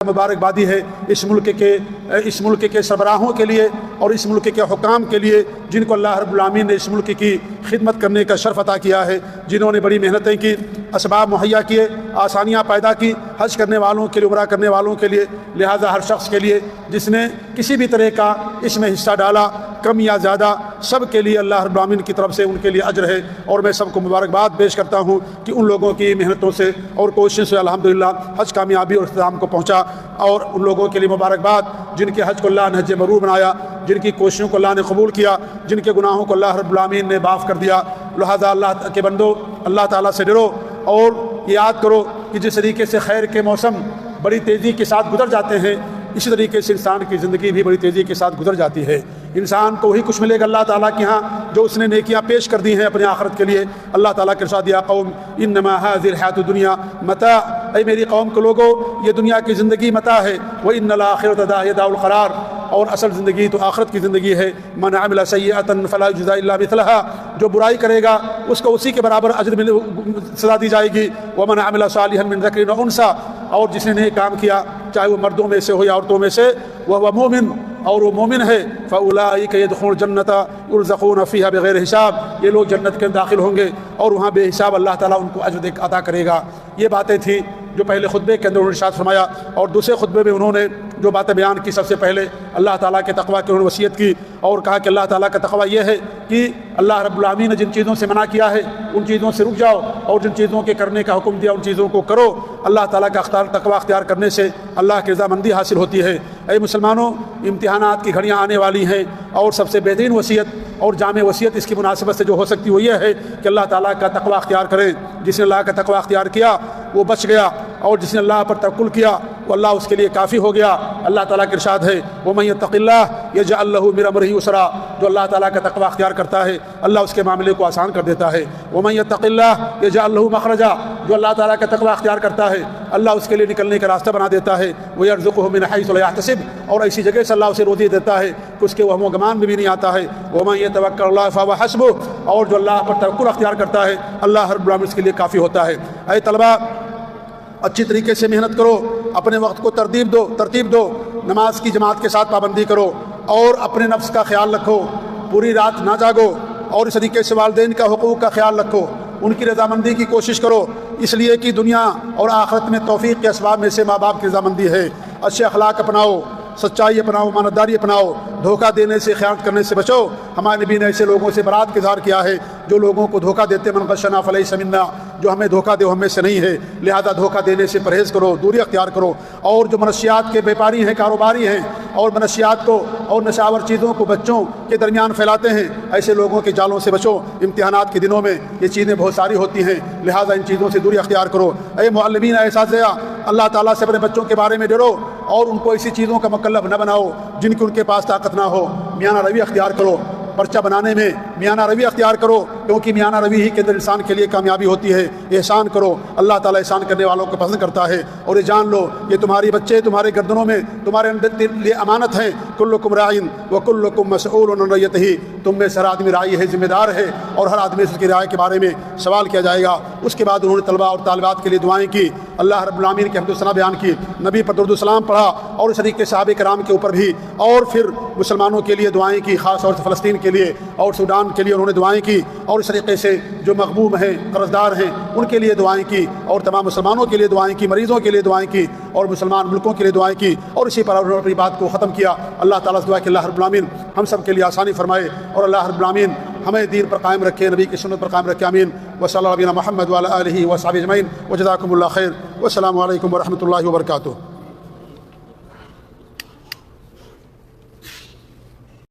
مبارکبادی ہے اس ملک کے سربراہوں کے لیے اور اس ملک کے حکام کے لیے، جن کو اللہ رب العالمین نے اس ملک کی خدمت کرنے کا شرف عطا کیا ہے، جنہوں نے بڑی محنتیں کی، اسباب مہیا کیے، آسانیاں پیدا کی حج کرنے والوں کے لیے، عمرہ کرنے والوں کے لیے۔ لہذا ہر شخص کے لیے جس نے کسی بھی طرح کا اس میں حصہ ڈالا، کم یا زیادہ، سب کے لیے اللہ رب العالمین کی طرف سے ان کے لیے اجر ہے، اور میں سب کو مبارکباد پیش کرتا ہوں کہ ان لوگوں کی محنتوں سے اور کوششوں سے الحمدللہ حج کامیابی اور اختتام کو پہنچا، اور ان لوگوں کے لیے مبارکباد جن کے حج کو اللہ نے حج مبرور بنایا، جن کی کوششوں کو اللہ نے قبول کیا، جن کے گناہوں کو اللہ رب العالمین نے معاف کر دیا۔ لہذا اللہ کے بندو، اللہ تعالیٰ سے ڈرو اور یاد کرو کہ جس طریقے سے خیر کے موسم بڑی تیزی کے ساتھ گزر جاتے ہیں، اسی طریقے سے انسان کی زندگی بھی بڑی تیزی کے ساتھ گزر جاتی ہے۔ انسان کو وہی کچھ ملے گا اللہ تعالیٰ کے ہاں جو اس نے نیکیاں پیش کر دی ہیں اپنے آخرت کے لیے۔ اللہ تعالیٰ کے ارشاد، یا قوم انما هذه الحیاۃ الدنیا متاع، اے میری قوم کے لوگوں، یہ دنیا کی زندگی متاع ہے، وان الاخرۃ ہی دار القرار، اور اصل زندگی تو آخرت کی زندگی ہے۔ من عمل سیئۃ فلا یجزی الا مثلها، جو برائی کرے گا اس کو اسی کے برابر اجر سزا دی جائے گی۔ ومن عمل صالحا من ذکر و انثی، اور جس نے نیک کام کیا چاہے وہ مردوں میں سے ہو یا عورتوں میں سے، وہ مومن، اور وہ مومن ہے، فاولئک يدخلون الجنۃ یرزقون فیہا بغیر حساب، یہ لوگ جنت کے داخل ہوں گے اور وہاں بے حساب اللہ تعالیٰ ان کو اجر عطا کرے گا۔ یہ باتیں تھیں جو پہلے خطبے کے اندر انہوں نے ارشاد فرمایا، اور دوسرے خطبے میں انہوں نے جو باتیں بیان کی، سب سے پہلے اللہ تعالیٰ کے تقویٰ کی انہوں نے وصیت کی، اور کہا کہ اللہ تعالیٰ کا تقویٰ یہ ہے کہ اللہ رب العالمین نے جن چیزوں سے منع کیا ہے ان چیزوں سے رک جاؤ، اور جن چیزوں کے کرنے کا حکم دیا ان چیزوں کو کرو۔ اللہ تعالیٰ کا تقویٰ اختیار کرنے سے اللہ کی رضامندی حاصل ہوتی ہے۔ اے مسلمانوں، امتحانات کی گھڑیاں آنے والی ہیں، اور سب سے بہترین وصیت اور جامع وصیت اس کی مناسبت سے جو ہو سکتی وہ یہ ہے کہ اللہ تعالیٰ کا تقویٰ اختیار کریں۔ جس نے اللہ کا تقویٰ اختیار کیا وہ بچ گیا، اور جس نے اللہ پر توکل کیا وہ اللہ اس کے لیے کافی ہو گیا۔ اللہ تعالیٰ کا ارشاد ہے، وَمَن يَتَّقِ اللَّهَ يَجْعَل لَّهُ مِنْ أَمْرِهِ يُسْرًا، جو اللہ تعالیٰ کا تقویٰ اختیار کرتا ہے اللہ اس کے معاملے کو آسان کر دیتا ہے۔ وَمَن يَتَّقِ اللَّهَ يَجْعَل لَّهُ مَخْرَجًا، جو اللہ تعالیٰ کا تقویٰ اختیار کرتا ہے اللہ اس کے لیے نکلنے کا راستہ بنا دیتا ہے۔ وَيَرْزُقْهُ مِنْ حَيْثُ لَا يَحْتَسِبُ، اور ایسی جگہ سے اللہ اسے روزی دیتا ہے کہ اس کے وہم و گمان میں بھی نہیں آتا ہے۔ وَمَن يَتَوَكَّلْ عَلَى اللَّهِ فَهُوَ حَسْبُهُ، اور جو اللہ پر توکل اختیار کرتا ہے اللہ رب العالمین اس کے لیے کافی ہوتا ہے۔ اے طلباء، اچھی طریقے سے محنت کرو، اپنے وقت کو ترتیب دو، نماز کی جماعت کے ساتھ پابندی کرو، اور اپنے نفس کا خیال رکھو، پوری رات نہ جاگو، اور اس طریقے سے والدین کا حقوق کا خیال رکھو، ان کی رضامندی کی کوشش کرو، اس لیے کہ دنیا اور آخرت میں توفیق کے اسباب میں سے ماں باپ کی رضامندی ہے۔ اچھے اخلاق اپناؤ، سچائی اپناؤ، امانتداری اپناؤ، دھوکہ دینے سے، خیانت کرنے سے بچو۔ ہمارے نبی نے ایسے لوگوں سے برات کا اظہار کیا ہے جو لوگوں کو دھوکہ دیتے، من غشنا فلیس منا، جو ہمیں دھوکہ دے وہ ہم میں سے نہیں ہے۔ لہذا دھوکہ دینے سے پرہیز کرو، دوری اختیار کرو، اور جو منشیات کے بیپاری ہیں، کاروباری ہیں، اور منشیات کو اور نشاور چیزوں کو بچوں کے درمیان پھیلاتے ہیں، ایسے لوگوں کے جالوں سے بچو۔ امتحانات کے دنوں میں یہ چیزیں بہت ساری ہوتی ہیں، لہذا ان چیزوں سے دوری اختیار کرو۔ اے معلمین، اے اساتذہ، اللہ تعالیٰ سے اپنے بچوں کے بارے میں ڈرو، اور ان کو ایسی چیزوں کا مکلف نہ بناؤ جن کی ان کے پاس طاقت نہ ہو۔ میانہ روی اختیار کرو، پرچہ بنانے میں میانہ روی اختیار کرو، کیونکہ میانہ روی ہی کے اندر انسان کے لیے کامیابی ہوتی ہے۔ احسان کرو، اللہ تعالیٰ احسان کرنے والوں کو پسند کرتا ہے۔ اور یہ جان لو یہ تمہاری بچے تمہارے گردنوں میں تمہارے لیے امانت ہیں۔ کلکم راعٍ وکلکم مسئول عن رعیتہ، تم میں سے ہر آدمی راعی ہے، ذمہ دار ہے، اور ہر آدمی اس کی رعایا کے بارے میں سوال کیا جائے گا۔ اس کے بعد انہوں نے طلباء اور طالبات کے لیے دعائیں کی، اللہ رب العالمین کی حمد و ثنا بیان کی، نبی پر درود و سلام پڑھا، اور اس طریقے صحابہ کرام کے اوپر بھی، اور پھر مسلمانوں کے لیے دعائیں کی، خاص طور سے فلسطین کے لیے اور سوڈان کے لیے انہوں نے دعائیں کی، اور اس طریقے سے جو مغموم ہیں، قرض دار ہیں، ان کے لیے دعائیں کی، اور تمام مسلمانوں کے لیے دعائیں کی، مریضوں کے لیے دعائیں کی، اور مسلمان ملکوں کے لیے دعائیں کی، اور اسی پر انہوں نے اپنی بات کو ختم کیا۔ اللہ تعالیٰ سے دعا کہ اللہ رب العالمین ہم سب کے لیے آسانی فرمائے، اور اللہ رب العالمین ہمیں دین پر قائم رکھے، نبی کی سنت پر قائم رکھے، آمین۔ وصلی اللہ علیہ محمد وعلی آلہ وصحبہ اجمعین، وجزاکم اللہ خیر، والسلام علیکم ورحمۃ اللہ وبرکاتہ۔